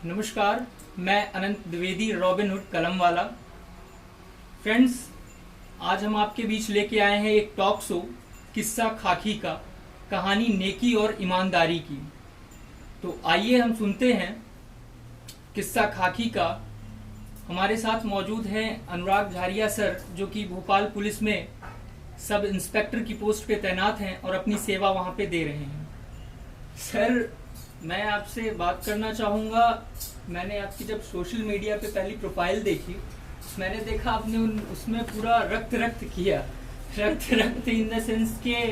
नमस्कार, मैं अनंत Dwivedi, Robin Hood कलमवाला। Friends, आज हम आपके बीच लेके आए हैं एक टॉक शो किस्सा खाकी का, कहानी नेकी और ईमानदारी की। तो आइए हम सुनते हैं किस्सा खाकी का। हमारे साथ मौजूद हैं अनुराग झारिया सर, जो कि भोपाल पुलिस में सब इंस्पेक्टर की पोस्ट पे तैनात हैं और अपनी सेवा वहां पे दे रहे हैं। सर, मैं आपसे बात करना चाहूँगा। मैंने आपकी जब सोशल मीडिया पे पहली प्रोफाइल देखी, मैंने देखा आपने उसमें पूरा रक्त किया। रक्त इन द सेंस के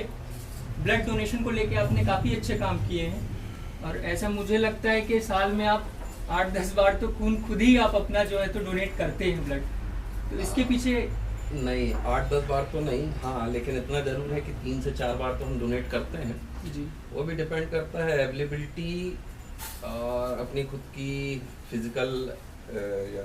ब्लड डोनेशन को लेके आपने काफ़ी अच्छे काम किए हैं। और ऐसा मुझे लगता है कि साल में आप 8-10 बार तो खून खुद ही आप अपना जो है तो डोनेट करते हैं ब्लड। तो इसके पीछे नहीं, 8-10 बार तो नहीं, हाँ, लेकिन इतना जरूर है कि 3 से 4 बार तो हम डोनेट करते हैं जी। वो भी डिपेंड करता है अवेलेबिलिटी और अपनी खुद की फिजिकल या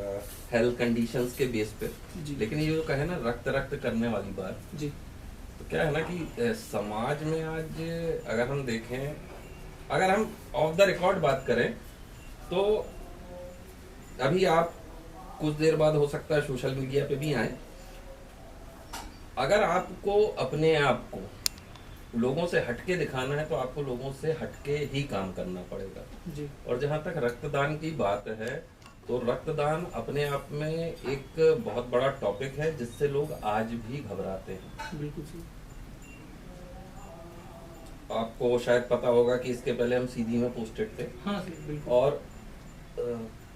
हेल्थ कंडीशंस के बेस पे। लेकिन ये जो कहे ना रक्त करने वाली बात जी, तो क्या है ना कि समाज में आज अगर हम देखें, अगर हम ऑफ द रिकॉर्ड बात करें, तो अभी आप कुछ देर बाद हो सकता है सोशल मीडिया पे भी आए। अगर आपको अपने आप को लोगों से हटके दिखाना है तो आपको लोगों से हटके ही काम करना पड़ेगा जी। और जहां तक रक्तदान की बात है, तो रक्तदान अपने आप में एक बहुत बड़ा टॉपिक है जिससे लोग आज भी घबराते हैं। बिल्कुल सही। आपको शायद पता होगा कि इसके पहले हम सीधी में पोस्टेड थे। हाँ, बिल्कुल। और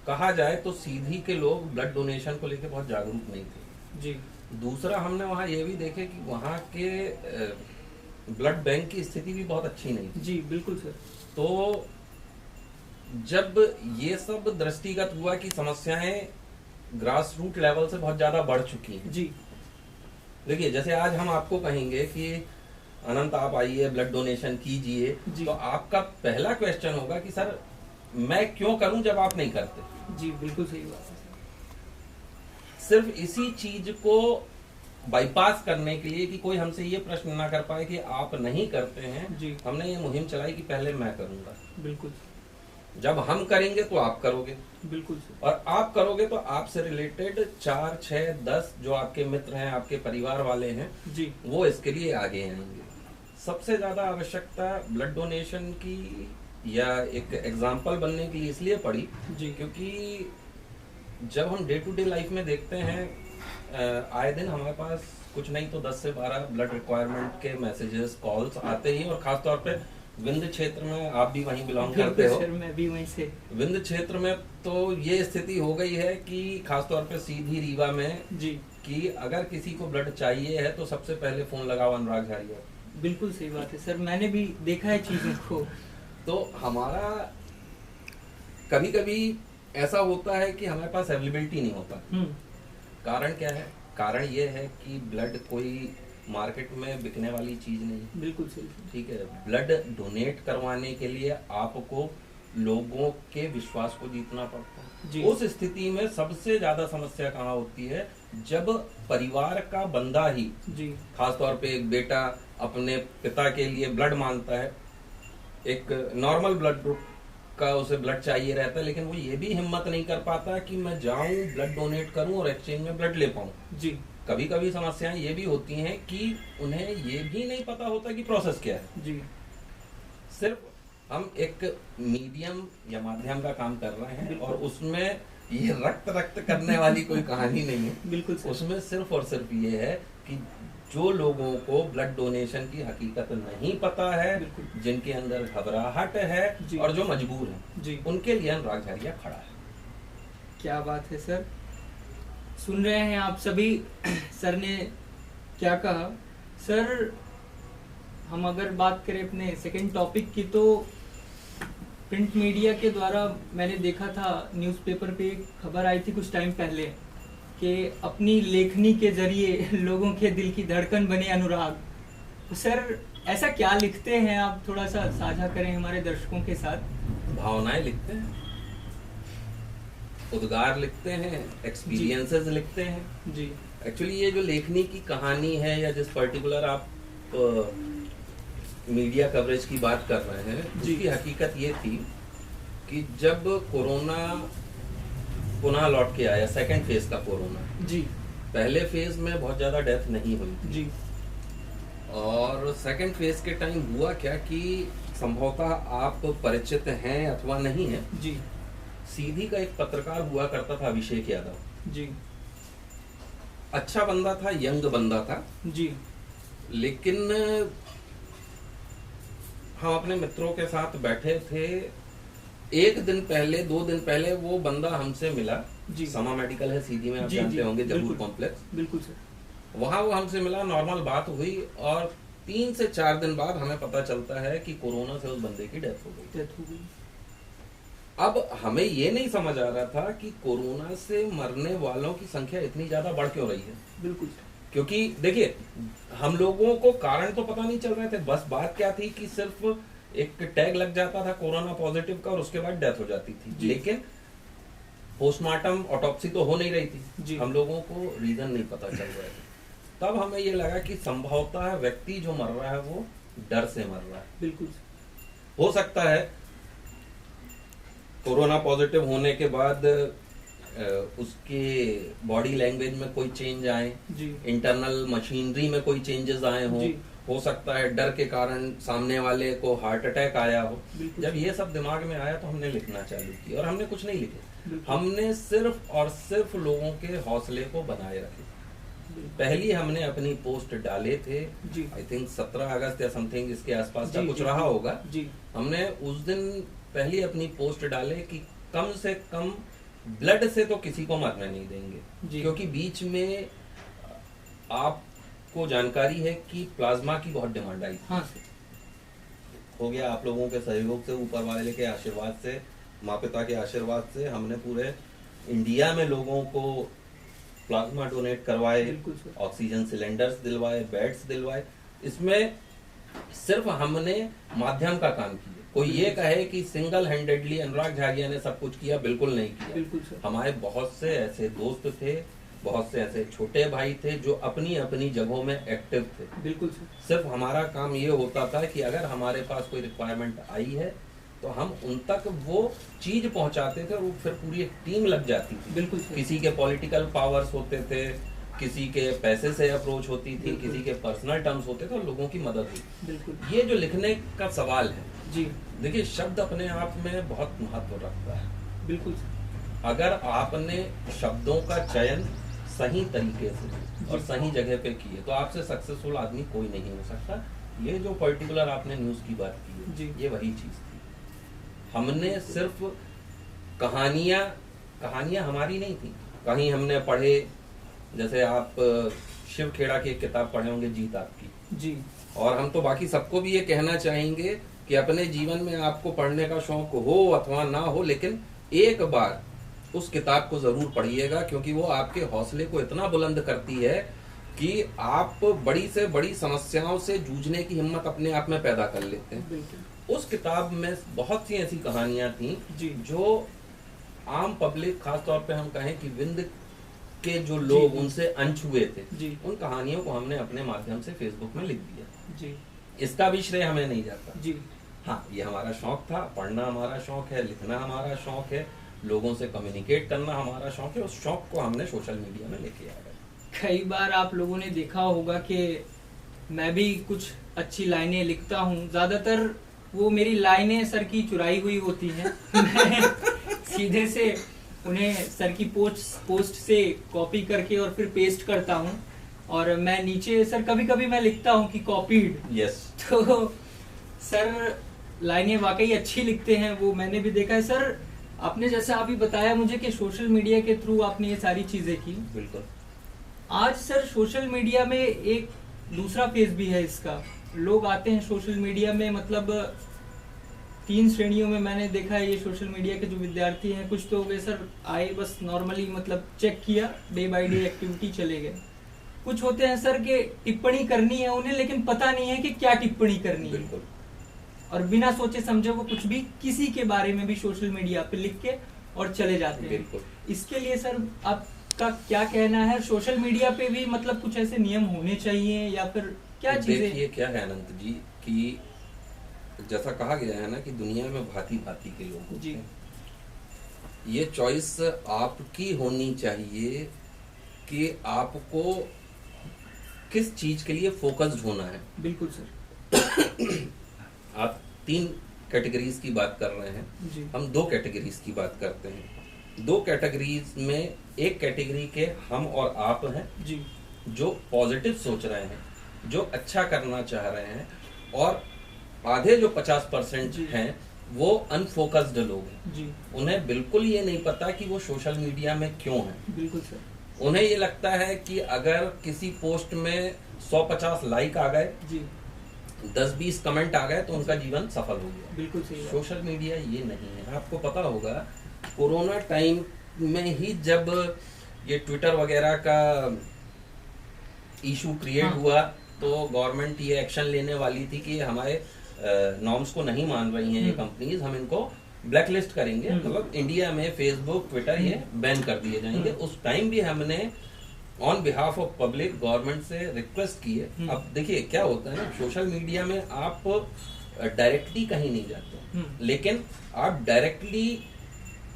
कहा जाए तो सीधी के लोग ब्लड डोनेशन को लेकर बहुत जागरूक नहीं थे जी। दूसरा, हमने वहाँ ये भी देखे कि वहाँ के ब्लड बैंक की स्थिति भी बहुत अच्छी नहीं थी जी। बिल्कुल सर। तो जब ये सब दृष्टिगत हुआ कि समस्याएं ग्रास रूट लेवल से बहुत ज्यादा बढ़ चुकी हैं जी। देखिए, जैसे आज हम आपको कहेंगे कि अनंत आप आइए ब्लड डोनेशन कीजिए, तो आपका पहला क्वेश्चन होगा कि सर मैं क्यों करूं जब आप नहीं करते जी। बिल्कुल सही बात है। सिर्फ इसी चीज को बाईपास करने के लिए कि कोई हमसे ये प्रश्न ना कर पाए कि आप नहीं करते हैं जी, हमने ये मुहिम चलाई कि पहले मैं करूंगा। बिल्कुल। जब हम करेंगे तो आप करोगे। बिल्कुल। और आप करोगे तो आपसे रिलेटेड 4, 6, 10 जो आपके मित्र हैं, आपके परिवार वाले हैं जी, वो इसके लिए आगे आएंगे। सबसे ज्यादा आवश्यकता ब्लड डोनेशन की या एक एग्जाम्पल बनने के लिए इसलिए पड़ी जी, क्योंकि जब हम डे टू डे लाइफ में देखते हैं, आए दिन हमारे पास कुछ नहीं तो 10 से 12 ब्लड रिक्वायरमेंट के मैसेजेस, कॉल्स आते ही। और खासतौर पे विंध्य क्षेत्र में, आप भी वहीं बिलोंग करते हो, मैं भी वहीं से। विंध्य क्षेत्र में तो ये स्थिति हो गई है कि खासतौर पे सीधी रीवा में जी, कि अगर किसी को ब्लड चाहिए है तो सबसे पहले फोन लगाओ अनुराग झारिया। बिल्कुल सही बात है सर, मैंने भी देखा है चीजों को। तो हमारा कभी कभी ऐसा होता है कि हमारे पास अवेलेबिलिटी नहीं होता। कारण क्या है? कारण ये है कि ब्लड कोई मार्केट में बिकने वाली चीज नहीं। बिल्कुल सही। ठीक है, ब्लड डोनेट करवाने के लिए आपको लोगों के विश्वास को जीतना पड़ता है। उस स्थिति में सबसे ज्यादा समस्या कहाँ होती है? जब परिवार का बंदा ही जी, खासतौर पे एक बेटा अपने पिता के लिए ब्लड मांगता है, एक नॉर्मल ब्लड ग्रुप का उसे ब्लड चाहिए रहता है, लेकिन वो ये भी हिम्मत नहीं कर पाता कि मैं जाऊं ब्लड डोनेट करूं और एक्सचेंज में ब्लड ले पाऊं जी। कभी कभी समस्याएं ये भी होती हैं कि उन्हें ये भी नहीं पता होता कि प्रोसेस क्या है जी। सिर्फ हम एक मीडियम या माध्यम का काम कर रहे हैं और उसमें ये रक्त करने वाली कोई कहानी नहीं है। बिल्कुल। उसमें सिर्फ और सिर्फ ये है कि जो लोगों को ब्लड डोनेशन की हकीकत नहीं पता है, जिनके अंदर घबराहट है और जो मजबूर है जी, उनके लिए अनुराग झारिया खड़ा है। क्या बात है सर, सुन रहे हैं आप सभी। सर ने क्या कहा। सर, हम अगर बात करें अपने सेकंड टॉपिक की, तो प्रिंट मीडिया के द्वारा मैंने देखा था, न्यूज़पेपर पे एक खबर आई थी कुछ टाइम पहले कि अपनी लेखनी के जरिए लोगों के दिल की धड़कन बने अनुराग। तो सर, ऐसा क्या लिखते हैं आप? थोड़ा सा साझा करें हमारे दर्शकों के साथ। भावनाएं लिखते हैं, उद्गार लिखते हैं, एक्सपीरियंसेस लिखते हैं जी। एक्चुअली ये जो लेखनी की कहानी है या जिस पर्टिकुलर आप मीडिया कवरेज की बात कर रहे हैं, उसकी हकीकत ये थी कि जब कोरोना पुनः लौट के आया, सेकंड फेज का कोरोना जी, पहले फेज में बहुत ज्यादा डेथ नहीं हुई थी जी, और सेकंड फेज के टाइम हुआ क्या कि संभवतः आप परिचित हैं अथवा नहीं है जी, सीधी का एक पत्रकार हुआ करता था, अभिषेक यादव जी, अच्छा बंदा था, यंग बंदा था जी, लेकिन हम अपने मित्रों के साथ बैठे थे, एक दिन पहले 2 दिन पहले वो बंदा हमसे मिला जी, समा मेडिकल है सीधी में, आप जी, जानते जी, होंगे, जबूर बिल्कुल, कॉम्प्लेक्स, बिल्कुल सर, वहां वो हमसे मिला, नॉर्मल बात हुई और 3 से 4 दिन बाद हमें पता चलता है कि कोरोना से उस बंदे की डेथ हो गई। डेथ हो गई। अब हमें ये नहीं समझ आ रहा था कि कोरोना से मरने वालों की संख्या इतनी ज्यादा बढ़ क्यों रही है। बिल्कुल, क्योंकि देखिए हम लोगों को कारण तो पता नहीं चल रहे थे, बस बात क्या थी कि सिर्फ एक टैग लग जाता था कोरोना पॉजिटिव का और उसके बाद डेथ हो जाती थी, लेकिन पोस्टमार्टम ऑटोप्सी तो हो नहीं रही थी, हम लोगों को रीजन नहीं पता चल रहा है। तब हमें ये लगा कि संभवतः व्यक्ति जो मर रहा है वो डर से मर रहा है। बिल्कुल, हो सकता है कोरोना पॉजिटिव होने के बाद उसके बॉडी लैंग्वेज में कोई चेंज आए, इंटरनल मशीनरी में कोई चेंजेस आए हो सकता है डर के कारण सामने वाले को हार्ट अटैक आया हो। जब ये सब दिमाग में आया तो हमने लिखना चालू किया और हमने कुछ नहीं लिखे, हमने सिर्फ और सिर्फ लोगों के हौसले को बनाए रखे। पहली हमने अपनी पोस्ट डाले थे, आई थिंक 17 अगस्त या समथिंग इसके आसपास का कुछ रहा होगा। हमने उस दिन पहली अपनी पोस्ट डाले कि कम से कम ब्लड से तो किसी को मरने नहीं देंगे, क्योंकि बीच में आपको जानकारी है कि प्लाज्मा की बहुत डिमांड आई। हाँ हो गया आप लोगों के सहयोग से, ऊपर वाले के आशीर्वाद से, माँ पिता के आशीर्वाद से हमने पूरे इंडिया में लोगों को प्लाज्मा डोनेट करवाए, ऑक्सीजन सिलेंडर्स दिलवाए, बेड्स दिलवाए। इसमें सिर्फ हमने माध्यम का काम किया। कोई ये कहे कि सिंगल हैंडेडली अनुराग झारिया ने सब कुछ किया, बिल्कुल नहीं किया। हमारे बहुत से ऐसे दोस्त थे, बहुत से ऐसे छोटे भाई थे जो अपनी अपनी जगहों में एक्टिव थे। बिल्कुल सिर्फ हमारा काम ये होता था कि अगर हमारे पास कोई रिक्वायरमेंट आई है तो हम उन तक वो चीज पहुंचाते थे और वो फिर पूरी एक टीम लग जाती थी। बिल्कुल किसी के पॉलिटिकल पावर्स होते थे, किसी के पैसे से अप्रोच होती थी, किसी के पर्सनल टर्म्स होते थे और लोगों की मदद हुई। बिल्कुल ये जो लिखने का सवाल है जी, देखिए शब्द अपने आप में बहुत महत्व रखता है। बिल्कुल अगर आपने शब्दों का चयन सही तरीके से और सही जगह पे किए तो आपसे सक्सेसफुल आदमी कोई नहीं हो सकता। ये जो पर्टिकुलर आपने न्यूज की बात की है, ये वही चीज थी। हमने सिर्फ कहानियां हमारी नहीं थी, कहीं हमने पढ़े, जैसे आप शिव खेड़ा की एक किताब पढ़े होंगे, जीत आपकी जी, और हम तो बाकी सबको भी ये कहना चाहेंगे कि अपने जीवन में आपको पढ़ने का शौक हो अथवा ना हो, लेकिन एक बार उस किताब को जरूर पढ़िएगा, क्योंकि वो आपके हौसले को इतना बुलंद करती है कि आप बड़ी से बड़ी समस्याओं से जूझने की हिम्मत अपने आप में पैदा कर लेते हैं। उस किताब में बहुत सी ऐसी कहानियां थी जो आम पब्लिक, खास तौर पे हम कहें कि विंद के जो लोग उनसे अनछुए थे, उन कहानियों को हमने अपने माध्यम से फेसबुक में लिख दिया जी। इसका भी श्रेय हमें नहीं जाता जी। हाँ, ये हमारा शौक था, पढ़ना हमारा शौक है, लिखना हमारा शौक है, लोगों से कम्युनिकेट करना हमारा शौक है। उस शौक को हमने सोशल मीडिया में लेके आ गए। कई बार आप लोगों ने देखा होगा कि मैं भी कुछ अच्छी लाइनें लिखता हूँ, ज्यादातर वो मेरी लाइनें सर की चुराई हुई होती हैं। मैं सीधे से उन्हें सर की पोस्ट से कॉपी करके और फिर पेस्ट करता हूँ, और मैं नीचे सर कभी कभी मैं लिखता हूँ कि कॉपीड। यस। तो सर लाइनें वाकई अच्छी लिखते हैं, वो मैंने भी देखा है। सर आपने जैसा अभी बताया मुझे कि सोशल मीडिया के थ्रू आपने ये सारी चीजें की। बिल्कुल। आज सर सोशल मीडिया में एक दूसरा फेज भी है इसका। लोग आते हैं सोशल मीडिया में, मतलब 3 श्रेणियों में मैंने देखा है ये सोशल मीडिया के जो विद्यार्थी हैं। कुछ तो हो गए सर, आए बस नॉर्मली मतलब चेक किया, डे बाय डे एक्टिविटी चले गए। कुछ होते हैं सर के टिप्पणी करनी है उन्हें, लेकिन पता नहीं है कि क्या टिप्पणी करनी है, और बिना सोचे समझे वो कुछ भी किसी के बारे में भी सोशल मीडिया पे लिख के और चले जाते हैं। इसके लिए सर आपका क्या कहना है? सोशल मीडिया पे भी मतलब कुछ ऐसे नियम होने चाहिए या फिर क्या चीजें? देखिए क्या है अनंत जी कि जैसा कहा गया है ना कि दुनिया में भांति भांति के लोग होते जी। हैं, ये चॉइस आपकी होनी चाहिए कि आपको किस चीज के लिए फोकस्ड होना है। बिल्कुल सर। आप 3 कैटेगरीज की बात कर रहे हैं, जी। हम 2 कैटेगरीज की बात करते हैं। 2 कैटेगरीज में एक कैटेगरी के हम और आप हैं जी। जो पॉजिटिव सोच रहे हैं, जो अच्छा करना चाह रहे हैं, और आधे जो 50% हैं वो अनफोकस्ड लोग हैं जी। उन्हें बिल्कुल ये नहीं पता कि वो सोशल मीडिया में क्यों हैं। बिल्कुल सर। उन्हें ये लगता है कि अगर किसी पोस्ट में 150 लाइक आ गए, जी। 10-20 कमेंट आ गए तो उनका जीवन सफल हो गया। बिल्कुल सही बात। सोशल मीडिया ये नहीं है। आपको पता होगा कोरोना टाइम में ही जब ये ट्विटर वगैरह का इशू क्रिएट हाँ। हुआ तो गवर्नमेंट ये एक्शन लेने वाली थी कि हमारे नॉर्म्स को नहीं मान रही हैं ये कंपनीज, हम इनको ब्लैकलिस्ट करेंगे, मतलब इंडिया में फेसबुक ट्विटर ये बैन कर दिए जाएंगे। उस टाइम भी हमने on behalf of public government से रिक्वेस्ट की है। अब देखिए क्या होता है ना, सोशल मीडिया में आप डायरेक्टली कहीं नहीं जाते, लेकिन आप डायरेक्टली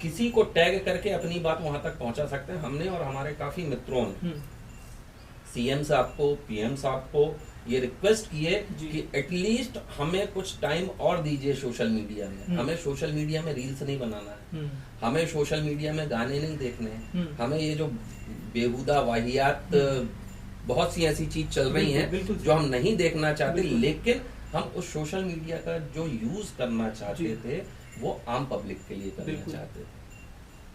किसी को टैग करके अपनी बात वहां तक पहुंचा सकते हैं। हमने और हमारे काफी मित्रों ने सीएम साहब को, पीएम साहब को ये रिक्वेस्ट की है कि एटलीस्ट हमें कुछ टाइम और दीजिए सोशल मीडिया में। हमें सोशल मीडिया में रील्स नहीं बनाना है, हमें सोशल मीडिया में गाने नहीं देखने हैं, हमें ये जो बेहुदा वाहियात बहुत सी ऐसी चीज चल रही हैं जो हम नहीं देखना चाहते, लेकिन हम उस सोशल मीडिया का जो यूज करना चाहते थे वो आम पब्लिक के लिए करना चाहते थे।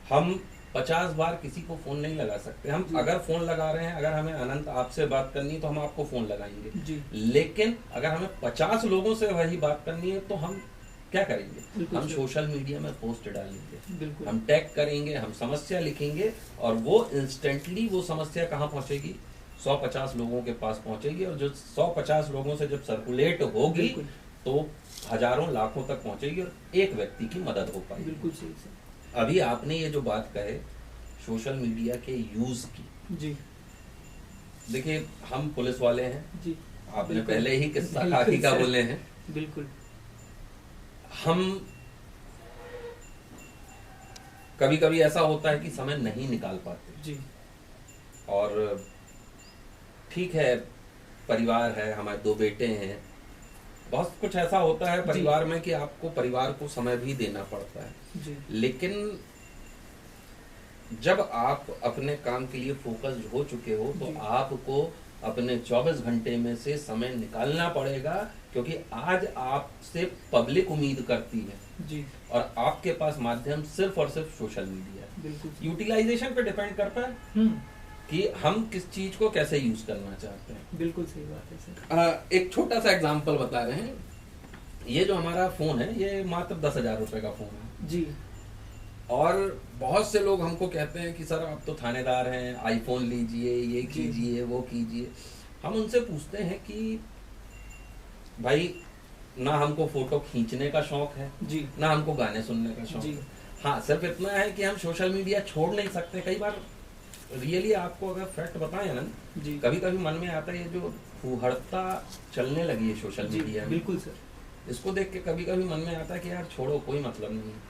हम 50 बार किसी को फोन नहीं लगा सकते। हम अगर फोन लगा रहे हैं, अगर हमें अनंत आपसे बात करनी है तो हम आपको फोन लगाएंगे, लेकिन अगर हमें 50 लोगों से वही बात करनी है तो हम क्या करेंगे? हम सोशल मीडिया में पोस्ट डालेंगे, हम टैग करेंगे, हम समस्या लिखेंगे, और वो इंस्टेंटली वो समस्या कहाँ पहुंचेगी? 150 लोगों के पास पहुंचेगी, और जो 150 लोगों से जब सर्कुलेट होगी तो हजारों लाखों तक पहुंचेगी और एक व्यक्ति की मदद हो पाएगी। बिल्कुल सही सर। अभी आपने ये जो बात कहे सोशल मीडिया के यूज की, जी देखिए हम पुलिस वाले हैं जी, आपने पहले ही किस्सा खाकी का बोले हैं। बिल्कुल। हम कभी कभी ऐसा होता है कि समय नहीं निकाल पाते जी, और ठीक है परिवार है, हमारे 2 बेटे हैं, बहुत कुछ ऐसा होता है परिवार में कि आपको परिवार को समय भी देना पड़ता है जी। लेकिन जब आप अपने काम के लिए फोकस्ड हो चुके हो तो आपको अपने 24 घंटे में से समय निकालना पड़ेगा, क्योंकि आज आपसे पब्लिक उम्मीद करती है जी, और आपके पास माध्यम सिर्फ और सिर्फ सोशल मीडिया है। बिल्कुल। यूटिलाइजेशन पे डिपेंड करता है कि हम किस चीज को कैसे यूज करना चाहते हैं। बिल्कुल सही बात है सर। एक छोटा सा एग्जांपल बता रहे हैं, ये जो हमारा फोन है ये मात्र 10,000 रुपए का फोन है जी, और बहुत से लोग हमको कहते हैं कि सर आप तो थानेदार हैं, आईफोन लीजिए, ये कीजिए, वो कीजिए। हम उनसे पूछते हैं कि भाई ना हमको फोटो खींचने का शौक है जी, ना हमको गाने सुनने का शौक जी। है। हाँ सिर्फ इतना है कि हम सोशल मीडिया छोड़ नहीं सकते। कई बार रियली आपको अगर फैक्ट बताएं ना जी, कभी कभी मन में आता है ये जो फूहड़ता चलने लगी है सोशल मीडिया में, बिल्कुल सर, इसको देख के कभी कभी मन में आता है कि यार छोड़ो, कोई मतलब नहीं है।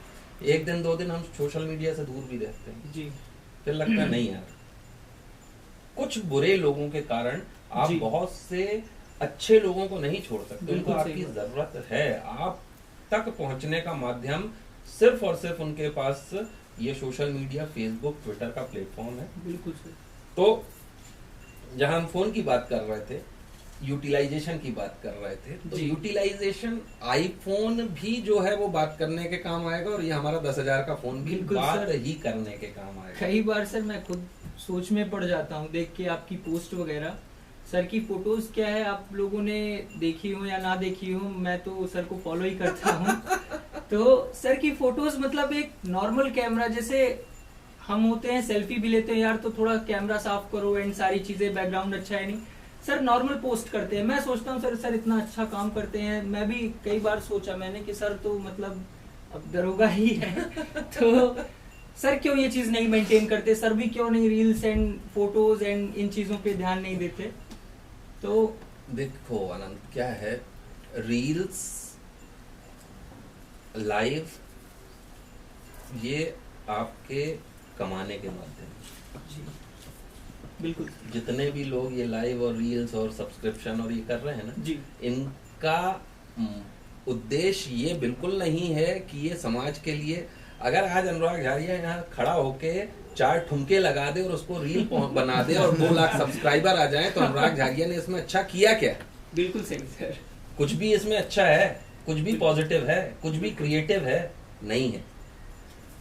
1 दिन 2 दिन हम सोशल मीडिया से दूर भी रहते हैं जी, फिर लगता है नहीं यार, कुछ बुरे लोगों के कारण आप बहुत से अच्छे लोगों को नहीं छोड़ सकते। उनको आपकी जरूरत है, आप तक पहुंचने का माध्यम सिर्फ और सिर्फ उनके पास ये सोशल मीडिया, फेसबुक, ट्विटर का प्लेटफॉर्म है। बिल्कुल सर। तो जहां हम फोन की बात कर रहे थे, यूटिलाइजेशन की बात कर रहे थे, तो यूटिलाइजेशन आईफोन भी जो है वो बात करने के काम आएगा और ये हमारा 10,000 का फोन भी बात ही करने के काम आएगा। कई बार सर मैं खुद सोच में पड़ जाता हूँ देख के आपकी पोस्ट वगैरह। सर की फोटोज क्या है, आप लोगों ने देखी हो या ना देखी हो, मैं तो सर को फॉलो ही करता हूँ। तो सर की फोटोज मतलब एक नॉर्मल कैमरा, जैसे हम होते हैं सेल्फी भी लेते हैं यार तो थोड़ा कैमरा साफ करो एंड सारी चीजें, बैकग्राउंड अच्छा है नहीं, सर नॉर्मल पोस्ट करते हैं। मैं सोचता हूँ सर इतना अच्छा काम करते हैं। मैं भी कई बार सोचा मैंने कि सर तो मतलब अब दरोगा ही है तो सर क्यों ये चीज नहीं मेंटेन करते, सर भी क्यों नहीं reels and photos and in चीजों पे ध्यान नहीं देते? तो देखो आनंद क्या है, रील्स लाइव ये आपके कमाने के माध्यम जी बिल्कुल। जितने भी लोग ये लाइव और रील्स और सब्सक्रिप्शन और ये कर रहे हैं ना जी, इनका उद्देश्य ये बिल्कुल नहीं है कि ये समाज के लिए, अगर आज अनुराग झारिया यहाँ खड़ा होके 4 ठुमके लगा दे और उसको रील बना दे और 2 लाख सब्सक्राइबर आ जाए तो अनुराग झारिया ने इसमें अच्छा किया क्या? बिल्कुल सही सर। कुछ भी इसमें अच्छा है, कुछ भी पॉजिटिव है, कुछ भी क्रिएटिव है? नहीं है।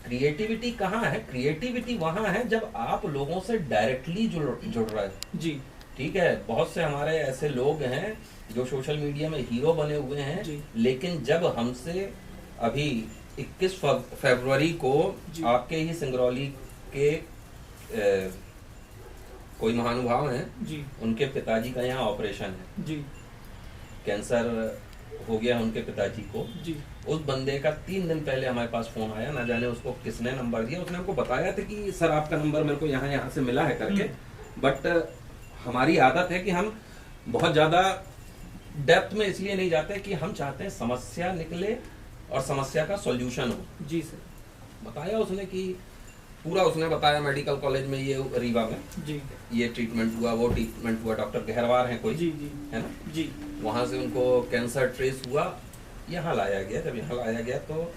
क्रिएटिविटी कहाँ है? क्रिएटिविटी वहां है जब आप लोगों से डायरेक्टली जुड़ रहे हैं। जी ठीक है, बहुत से हमारे ऐसे लोग हैं जो सोशल मीडिया में हीरो बने हुए हैं, लेकिन जब हमसे अभी 21 फरवरी को आपके ही सिंगरौली के कोई महानुभाव हैं जी, उनके पिताजी का यहाँ ऑपरेशन है जी, कैंसर हो गया उनके पिताजी को जी। उस बंदे का 3 दिन पहले हमारे पास फोन आया, ना जाने उसको किसने नंबर दिया। उसने हमको बताया था कि सर आपका नंबर मेरे को यहाँ से मिला है करके, बट हमारी आदत है कि हम बहुत ज्यादा डेप्थ में इसलिए नहीं जाते कि हम चाहते हैं समस्या निकले और समस्या का सॉल्यूशन हो। जी सर। बताया उसने कि पूरा उसने बताया मेडिकल कॉलेज में ये रीवा में जी ये ट्रीटमेंट हुआ, वो ट्रीटमेंट हुआ, डॉक्टर गहरवार हैं कोई, जी जी है ना जी, वहां से उनको कैंसर ट्रेस हुआ, यहाँ लाया गया। जब यहाँ लाया गया तो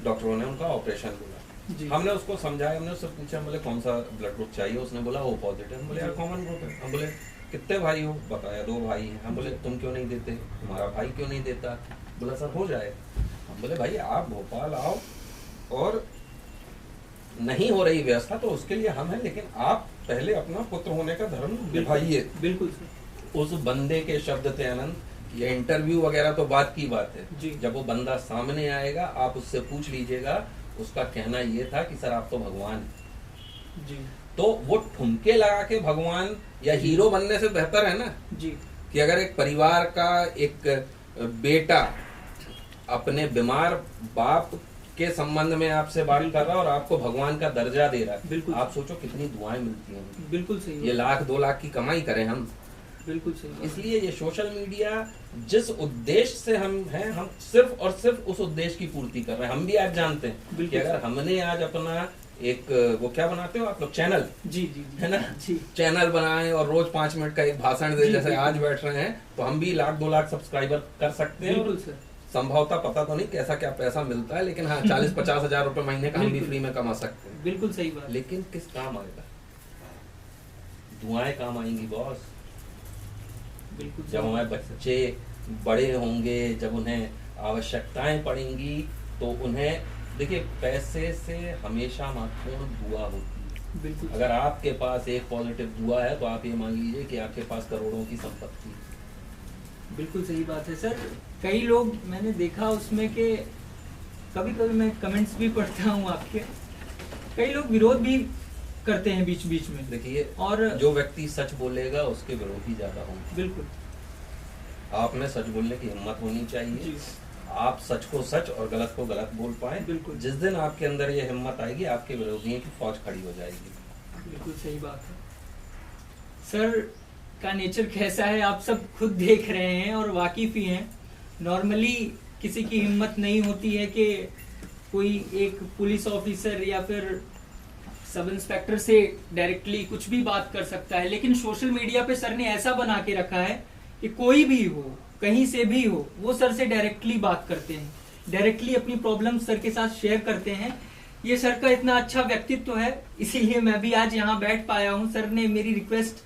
डॉक्टरों ने उनका ऑपरेशन बोला। हमने उसको समझाया, हमने उससे पूछा, बोले कौन सा ब्लड ग्रुप चाहिए? उसने बोला ओ पॉजिटिव। हम बोले यार कॉमन ग्रुप है। हम बोले कितने भाई हो? बताया 2 भाई हैं। हम बोले तुम क्यों नहीं देते? तुम्हारा भाई क्यों नहीं देता? बोला सर हो जाए। हम बोले भाई आप भोपाल आओ और नहीं हो रही व्यवस्था तो उसके लिए हम हैं, लेकिन आप पहले अपना पुत्र होने का धर्म निभाइए। बिल्कुल सर। उस बंदे के शब्द थे आनंद, ये इंटरव्यू वगैरह तो बात की बात है जी। जब वो बंदा सामने आएगा आप उससे पूछ लीजिएगा, उसका कहना ये था कि सर आप तो भगवान हैं। जी। तो वो ठुमके लगा के भगवान या हीरो बनने से बेहतर है ना जी कि अगर एक परिवार का एक बेटा अपने बीमार बाप के संबंध में आपसे बात कर रहा है और आपको भगवान का दर्जा दे रहा है, बिल्कुल। आप सोचो कितनी दुआएं मिलती हैं। बिल्कुल सही। ये 1-2 लाख की कमाई करें हम। बिल्कुल सही। इसलिए ये सोशल मीडिया जिस उद्देश्य से हम हैं, हम सिर्फ और सिर्फ उस उद्देश्य की पूर्ति कर रहे हैं। हम भी आज जानते हैं कि अगर हमने आज अपना एक वो क्या बनाते हो आप लोग, चैनल, जी जी है ना जी, चैनल बनाए और रोज 5 मिनट का एक भाषण दे, जैसे आज बैठ रहे हैं, तो हम भी 1-2 लाख सब्सक्राइबर कर सकते हैं। बिल्कुल सर। संभवतः पता तो नहीं कैसा क्या पैसा मिलता है, लेकिन हाँ 40-50 हजार रुपए महीने का हम भी फ्री में कमा सकते हैं। बिल्कुल सही बात। लेकिन किस काम आएगा? दुआएं काम आएंगी बॉस। बिल्कुल। जब हमारे बच्चे बड़े होंगे, जब उन्हें आवश्यकताएं पड़ेंगी, तो उन्हें देखिए पैसे से हमेशा महत्वपूर्ण दुआ होती है। बिल्कुल। अगर आपके पास एक पॉजिटिव दुआ है तो आप ये मान लीजिए कि आपके पास करोड़ों की संपत्ति है। बिल्कुल सही बात है सर। कई लोग मैंने देखा उसमें कि कभी कभी मैं कमेंट्स भी पढ़ता हूँ आपके, कई लोग विरोध भी करते हैं बीच बीच में। देखिए, और जो व्यक्ति सच बोलेगा उसके विरोधी ज्यादा होंगे। बिल्कुल। आप में सच बोलने की हिम्मत होनी चाहिए। आप सच को सच और गलत को गलत बोल पाए। बिल्कुल। जिस दिन आपके अंदर ये हिम्मत आएगी, आपके विरोधियों की फौज खड़ी हो जाएगी। बिल्कुल सही बात है सर। का नेचर कैसा है आप सब खुद देख रहे हैं और वाकिफ ही हैं। नॉर्मली किसी की हिम्मत नहीं होती है कि कोई एक पुलिस ऑफिसर या फिर सब इंस्पेक्टर से डायरेक्टली कुछ भी बात कर सकता है, लेकिन सोशल मीडिया पे सर ने ऐसा बना के रखा है कि कोई भी हो, कहीं से भी हो, वो सर से डायरेक्टली बात करते हैं, डायरेक्टली अपनी प्रॉब्लम सर के साथ शेयर करते हैं। ये सर का इतना अच्छा व्यक्तित्व है, इसीलिए मैं भी आज यहाँ बैठ पाया हूँ। सर ने मेरी रिक्वेस्ट,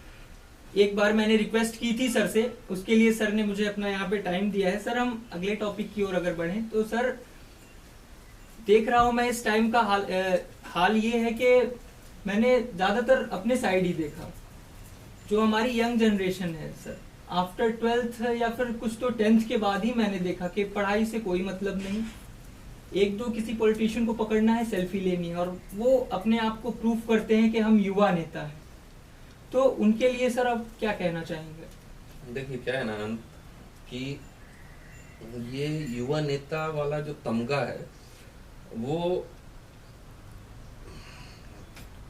एक बार मैंने रिक्वेस्ट की थी सर से, उसके लिए सर ने मुझे अपना यहाँ पे टाइम दिया है। सर हम अगले टॉपिक की ओर अगर बढ़ें तो सर देख रहा हूँ मैं इस टाइम का हाल ये है कि मैंने ज्यादातर अपने साइड ही देखा। जो हमारी यंग जनरेशन है सर, आफ्टर 12th या फिर कुछ तो 10th के बाद ही मैंने देखा कि पढ़ाई से कोई मतलब नहीं, 1-2 किसी पॉलिटिशियन को पकड़ना है, सेल्फी लेनी है, और वो अपने आप को प्रूफ करते हैं कि हम युवा नेता हैं। तो उनके लिए सर आप क्या कहना चाहेंगे? देखिए क्या है ना कि ये युवा नेता वाला जो तमगा है, वो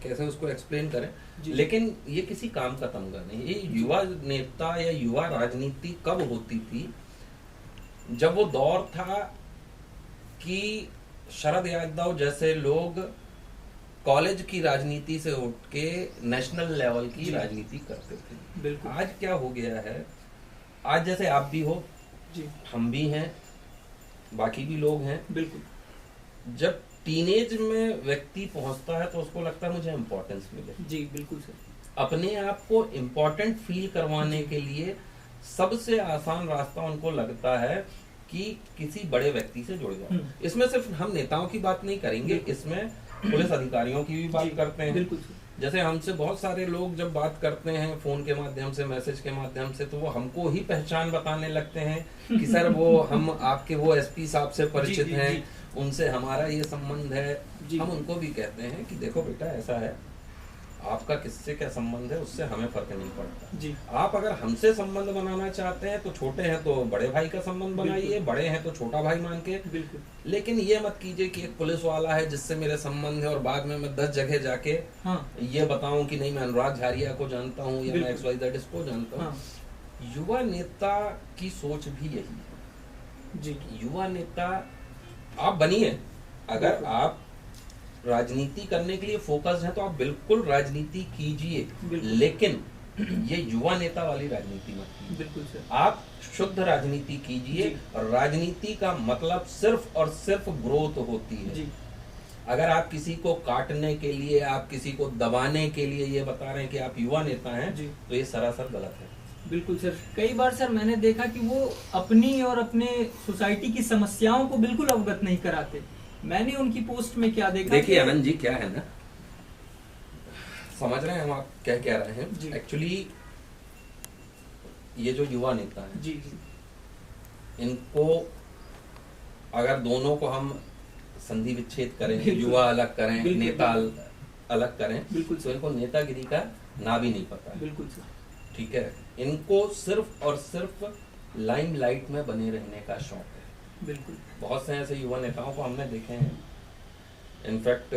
कैसे उसको एक्सप्लेन करें, लेकिन ये किसी काम का तमगा नहीं। ये युवा नेता या युवा राजनीति कब होती थी? जब वो दौर था कि शरद यादव जैसे लोग कॉलेज की राजनीति से उठ के नेशनल लेवल की राजनीति करते थे। बिल्कुल। आज क्या हो गया है, आज जैसे आप भी हो जी, हम भी हैं, बाकी भी लोग हैं, बिल्कुल। जब टीनेज में व्यक्ति पहुंचता है तो उसको लगता है मुझे इम्पोर्टेंस मिले। जी बिल्कुल सर। अपने आप को इम्पोर्टेंट फील करवाने के लिए सबसे आसान रास्ता उनको लगता है कि किसी बड़े व्यक्ति से जुड़ जाओ। इसमें सिर्फ हम नेताओं की बात नहीं करेंगे, इसमें पुलिस अधिकारियों की भी बात करते हैं। बिल्कुल। जैसे हमसे बहुत सारे लोग जब बात करते हैं फोन के माध्यम से, मैसेज के माध्यम से, तो वो हमको ही पहचान बताने लगते हैं कि सर वो हम आपके वो एसपी साहब से परिचित हैं, उनसे हमारा ये संबंध है। हम उनको भी कहते हैं कि देखो बेटा ऐसा है, आपका किससे क्या संबंध है उससे हमें फर्क नहीं पड़ता जी। आप अगर हमसे संबंध बनाना चाहते हैं तो छोटे हैं तो बड़े भाई का संबंध बनाइए, बड़े हैं तो छोटा भाई मान के। बिल्कुल। लेकिन ये मत कीजिए कि एक पुलिस वाला है जिससे मेरे संबंध है और बाद में मैं 10 जगह जाके ये बताऊं कि नहीं मैं अनुराग झारिया को जानता हूं या मैं XYZ इसको जानता हूं। युवा नेता की सोच भी यही है जी। युवा नेता आप बनिए, अगर आप राजनीति करने के लिए फोकस है तो आप बिल्कुल राजनीति कीजिए, लेकिन ये युवा नेता वाली राजनीति मत कीजिए। बिल्कुल सर। आप शुद्ध राजनीति कीजिए और राजनीति का मतलब सिर्फ और सिर्फ ग्रोथ होती है जी। अगर आप किसी को काटने के लिए, आप किसी को दबाने के लिए ये बता रहे हैं कि आप युवा नेता हैं जी, तो ये सरासर गलत है। बिल्कुल सर। कई बार सर मैंने देखा कि वो अपनी और अपने सोसाइटी की समस्याओं को बिल्कुल अवगत नहीं कराते। मैंने उनकी पोस्ट में क्या देखा, देखिए आनंद जी क्या है ना, समझ रहे हैं हम आप क्या कह रहे हैं। एक्चुअली ये जो युवा नेता है जी, इनको अगर दोनों को हम संधि विच्छेद करें, युवा अलग करें, नेता अलग करें, तो इनको नेतागिरी का ना भी नहीं पता है। बिल्कुल सर। ठीक है, इनको सिर्फ और सिर्फ लाइमलाइट में बने रहने का शौक है। बिल्कुल। बहुत से ऐसे युवा नेताओं को हमने देखे हैं, इनफैक्ट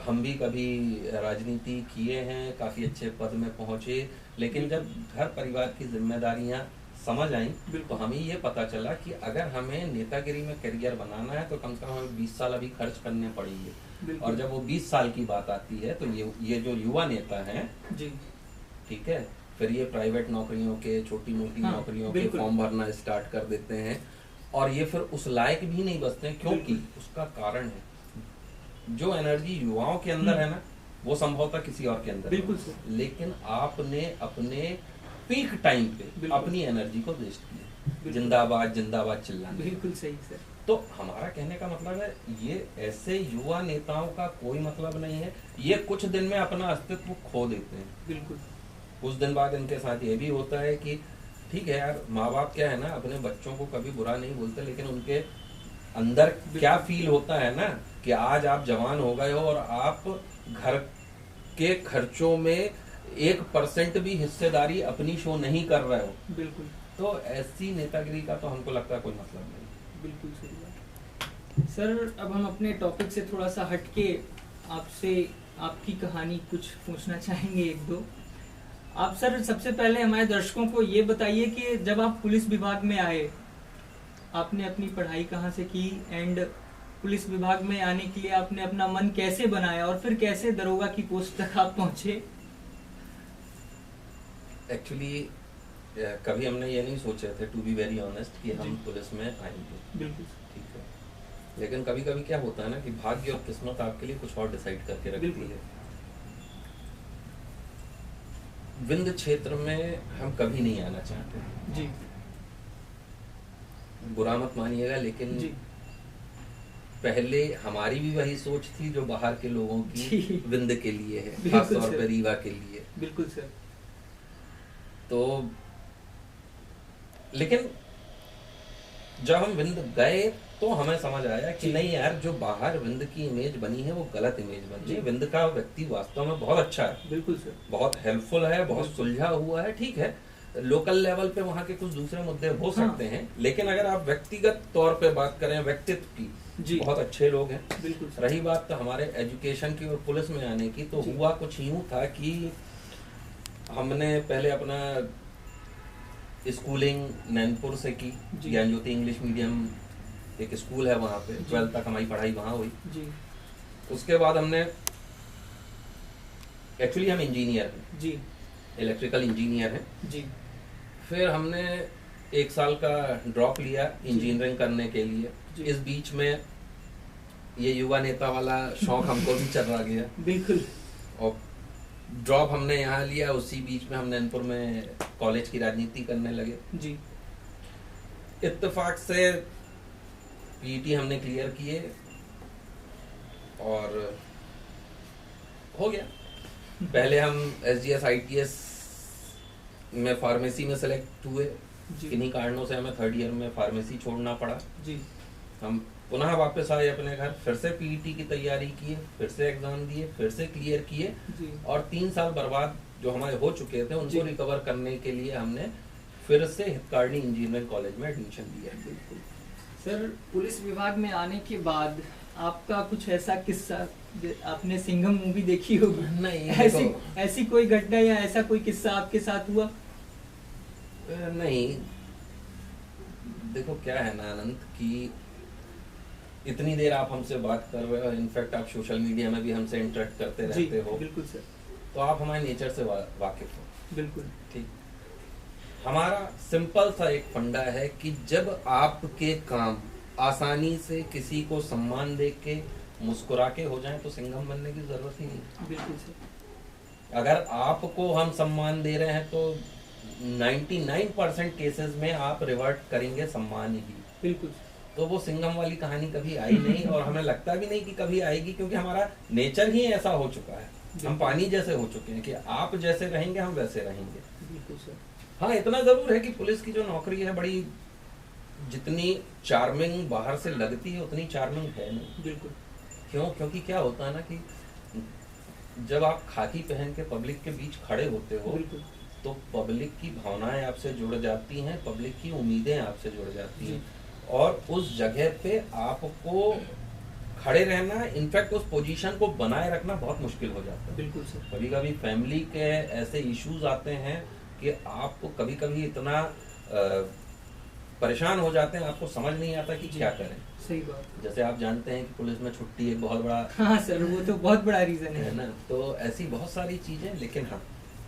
हम भी कभी राजनीति किए हैं, काफी अच्छे पद में पहुंचे, लेकिन जब घर परिवार की जिम्मेदारियां समझ आई तो हमें ये पता चला कि अगर हमें नेतागिरी में करियर बनाना है तो कम से कम हमें 20 साल अभी खर्च करने पड़ेंगे। और जब वो 20 साल की बात आती है तो ये जो युवा नेता हैं जी, ठीक है, फिर ये प्राइवेट नौकरियों के, छोटी मोटी नौकरियों के फॉर्म भरना स्टार्ट कर देते हैं और ये फिर उस लायक भी नहीं बचते हैं, क्योंकि उसका कारण है जो एनर्जी युवाओं के अंदर है ना, वो संभवतः किसी और के अंदर। बिल्कुल। लेकिन आपने अपने पीक टाइम पे अपनी एनर्जी को वेस्ट किया, जिंदाबाद जिंदाबाद चिल्लाने। बिल्कुल सही सर। तो हमारा कहने का मतलब है ये ऐसे युवा नेताओं का कोई मतलब नहीं है, ये कुछ दिन में अपना अस्तित्व खो देते हैं। बिल्कुल। कुछ दिन बाद इनके साथ ये भी होता है कि ठीक है यार, माँ बाप क्या है ना, अपने बच्चों को कभी बुरा नहीं बोलते, लेकिन उनके अंदर क्या फील होता है ना कि आज आप जवान हो गए हो और आप घर के खर्चों में 1% भी हिस्सेदारी अपनी शो नहीं कर रहे हो। बिल्कुल। तो ऐसी नेतागिरी का तो हमको लगता है कोई मतलब नहीं। बिल्कुल सही बात सर। अब हम अपने टॉपिक से थोड़ा सा हटके आपसे आपकी कहानी कुछ पूछना चाहेंगे, एक दो। आप सर सबसे पहले हमारे दर्शकों को ये बताइए कि जब आप पुलिस विभाग में आए, आपने अपनी पढ़ाई कहाँ से की एंड पुलिस विभाग में आने के लिए आपने अपना मन कैसे बनाया और फिर कैसे दरोगा की पोस्ट तक आप पहुंचे? एक्चुअली कभी हमने ये नहीं सोचे थे, टू बी वेरी ऑनेस्ट, कि हम पुलिस में आएंगे। बिल्कुल ठीक है, लेकिन कभी कभी क्या होता है ना कि भाग्य और किस्मत आपके लिए कुछ और डिसाइड करके रखती है। विंध्य क्षेत्र में हम कभी नहीं आना चाहते जी, बुरा मत मानिएगा, लेकिन जी, पहले हमारी भी वही सोच थी जो बाहर के लोगों की विंध्य के लिए है, खास तौर पर रीवा के लिए। बिल्कुल सर। तो लेकिन जब हम विंध्य गए तो हमें समझ आया कि नहीं यार, जो बाहर विंध्य की इमेज बनी है वो गलत इमेज बनी है। विंध्य का व्यक्ति वास्तव में बहुत अच्छा है। बिल्कुल सर। बहुत हेल्पफुल है, बहुत सुलझा हुआ है। ठीक है, लोकल लेवल पे वहाँ के कुछ दूसरे मुद्दे हो सकते हैं, लेकिन अगर आप व्यक्तिगत तौर पे बात करें व्यक्तित्व की, बहुत अच्छे लोग हैं। बिल्कुल। रही बात तो हमारे एजुकेशन की और पुलिस में आने की, तो हुआ कुछ यूं था कि हमने पहले अपना स्कूलिंग नैनपुर से की, ज्ञान ज्योति इंग्लिश मीडियम एक स्कूल है वहाँ पे, 12th तक हमारी पढ़ाई वहाँ हुई जी। उसके बाद हमने, एक्चुअली हम इंजीनियर हैं जी, इलेक्ट्रिकल इंजीनियर हैं जी। फिर हमने 1 साल का ड्रॉप लिया इंजीनियरिंग करने के लिए। इस बीच में ये युवा नेता वाला शौक हमको भी चल रहा गया। बिल्कुल। और ड्रॉप हमने यहाँ लिया, उसी बीच में हम नैनपुर में कॉलेज की राजनीति करने लगे जी। इत्तेफाक से पीईटी हमने क्लियर किए और हो गया। पहले हम एसडीएस आईटीएस में फार्मेसी में सेलेक्ट हुए, किन्हीं कारणों से हमें 3rd ईयर में फार्मेसी छोड़ना पड़ा जी। हम पुनः वापस आए अपने घर, फिर से पीईटी की तैयारी किए, फिर से एग्जाम दिए, फिर से क्लियर किए और 3 साल बर्बाद जो हमारे हो चुके थे उनको रिकवर करने के लिए हमने फिर से हितकार्नी इंजीनियरिंग कॉलेज में एडमिशन लिया। बिल्कुल। सर, पुलिस विभाग में आने के बाद आपका कुछ ऐसा किस्सा, आपने सिंघम मूवी देखी होगी? नहीं, ऐसी कोई घटना या ऐसा कोई किस्सा आपके साथ हुआ? नहीं, देखो क्या है ना आनंद कि इतनी देर आप हमसे बात कर रहे हो, इनफैक्ट आप सोशल मीडिया में भी हमसे इंटरेक्ट करते रहते हो। बिल्कुल सर। तो आप हमारे नेचर से वाकिफ हो। बिल्कुल ठीक। हमारा सिंपल सा एक फंडा है कि जब आपके काम आसानी से किसी को सम्मान दे के मुस्कुरा के हो जाए तो सिंघम बनने की जरूरत ही नहीं। बिल्कुल सर। अगर आपको हम सम्मान दे रहे हैं तो 99% केसेस में आप रिवर्ट करेंगे सम्मान ही। बिल्कुल। तो वो सिंघम वाली कहानी कभी आई नहीं और हमें लगता भी नहीं कि कभी आएगी, क्योंकि हमारा नेचर ही ऐसा हो चुका है। हम पानी जैसे हो चुके हैं कि आप जैसे रहेंगे हम वैसे रहेंगे। बिल्कुल सर। हाँ, इतना जरूर है कि पुलिस की जो नौकरी है बड़ी, जितनी चार्मिंग बाहर से लगती है उतनी चार्मिंग है नहीं। बिल्कुल। क्यों? क्योंकि क्या होता है ना कि जब आप खाकी पहन के पब्लिक के बीच खड़े होते हो तो पब्लिक की भावनाएं आपसे जुड़ जाती हैं, पब्लिक की उम्मीदें आपसे जुड़ जाती हैं और उस जगह पे आपको खड़े रहना, इनफैक्ट उस पोजीशन को बनाए रखना बहुत मुश्किल हो जाता है। बिल्कुल सर। कभी कभी फैमिली के ऐसे इश्यूज आते हैं कि आपको कभी कभी इतना परेशान हो जाते हैं, आपको समझ नहीं आता कि क्या करें। सही बात। जैसे आप जानते हैं कि पुलिस में छुट्टी एक बहुत बड़ा, हाँ सर, वो तो बहुत बड़ा रीजन है ना। तो ऐसी बहुत सारी चीजें, लेकिन हाँ,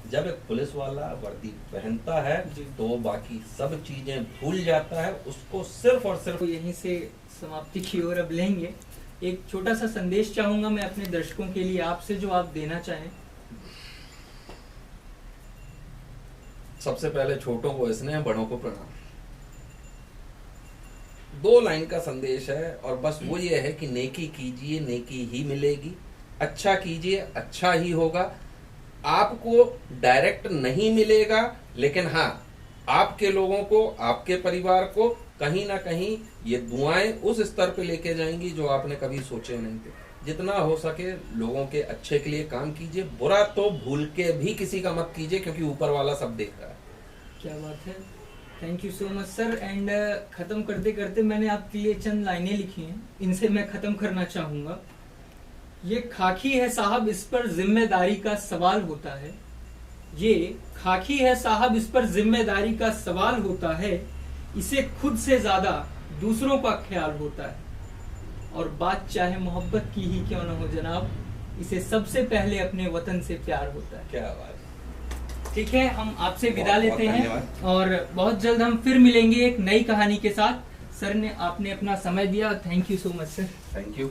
जब एक पुलिस वाला वर्दी पहनता है तो बाकी सब चीजें भूल जाता है, उसको सिर्फ और सिर्फ। यहीं से समाप्ति की ओर अब लेंगे। एक छोटा सा संदेश चाहूंगा मैं अपने दर्शकों के लिए आपसे, जो आप देना चाहें। सबसे पहले छोटों को स्नेह, बड़ों को प्रणाम। 2 लाइन का संदेश है और बस वो ये है कि नेकी कीजिए, नेकी ही मिलेगी। अच्छा कीजिए, अच्छा ही होगा। आपको डायरेक्ट नहीं मिलेगा, लेकिन हाँ, आपके लोगों को, आपके परिवार को कहीं ना कहीं ये दुआएं उस स्तर पे लेके जाएंगी जो आपने कभी सोचे नहीं थे। जितना हो सके लोगों के अच्छे के लिए काम कीजिए, बुरा तो भूल के भी किसी का मत कीजिए, क्योंकि ऊपर वाला सब देख रहा है। क्या बात है, thank you so much sir. And खत्म करते करते मैंने आपके लिए चंद लाइनें लिखी हैं, इनसे मैं खत्म करना चाहूंगा। ये खाकी है साहब, इस पर जिम्मेदारी का सवाल होता है। ये खाकी है साहब, इस पर जिम्मेदारी का सवाल होता है। इसे खुद से ज्यादा दूसरों का ख्याल होता है। और बात चाहे मोहब्बत की ही क्यों न हो जनाब, इसे सबसे पहले अपने वतन से प्यार होता है। क्या बात। ठीक है, हम आपसे विदा लेते हैं और बहुत जल्द हम फिर मिलेंगे एक नई कहानी के साथ। सर ने आपने अपना समय दिया, thank you so much sir. Thank you.